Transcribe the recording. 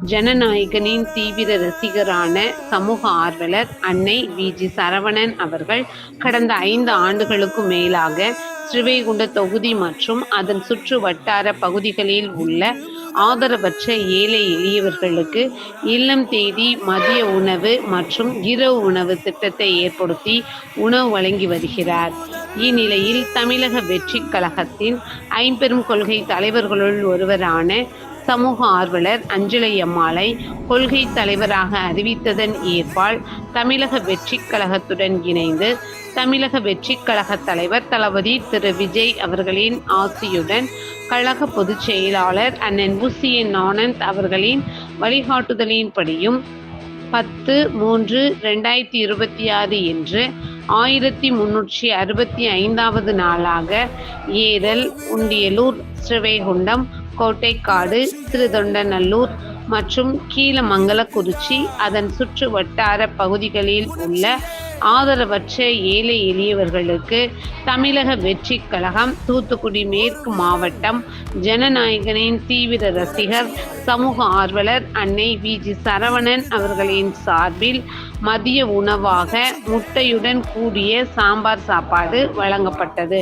ஜனநாயகனின் தீவிர ரசிகரான சமூக ஆர்வலர் அன்னை வி.ஜி. சரவணன் அவர்கள் கடந்த 5 ஆண்டுகளுக்கும் மேலாக ஸ்ரீவைகுண்ட தொகுதி மற்றும் அதன் சுற்று வட்டார பகுதிகளில் உள்ள ஆதரவற்ற ஏழை எளியவர்களுக்கு இல்லம் தேடி மதிய உணவு மற்றும் இரவு உணவு திட்டத்தை ஏற்படுத்தி உணவு வழங்கி வருகிறார். இந்நிலையில் தமிழக வெற்றிக் கழகத்தின் ஐம்பெரும் கொள்கை தலைவர்களுள் ஒருவரான சமூக ஆர்வலர் அஞ்சலையம்மாளை கொள்கை தலைவராக அறிவித்ததன் ஏற்பால் தமிழக வெற்றிக் கழகத்துடன் இணைந்து தமிழக வெற்றிக் கழக தலைவர் தளபதி திரு விஜய் அவர்களின் ஆசியுடன் கழக பொதுச் செயலாளர் அண்ணன் ஊசியன் ஆனந்த் அவர்களின் வழிகாட்டுதலின்படியும் 10/3/2026 என்று 1365வது நாளாக ஏரல், உண்டியலூர், ஸ்ரீவைகுண்டம், கோட்டைக்காடு, திருத்தொண்டநல்லூர் மற்றும் கீழமங்கலக்குறிச்சி அதன் சுற்று வட்டார பகுதிகளில் உள்ள ஆதரவற்ற ஏழை எளியவர்களுக்கு தமிழக வெற்றிக் கழகம் தூத்துக்குடி மேற்கு மாவட்டம் ஜனநாயகனின் தீவிர ரசிகர் சமூக ஆர்வலர் அன்னை வி.ஜி. சரவணன் அவர்களின் சார்பில் மதிய உணவாக முட்டையுடன் கூடிய சாம்பார் சாப்பாடு வழங்கப்பட்டது.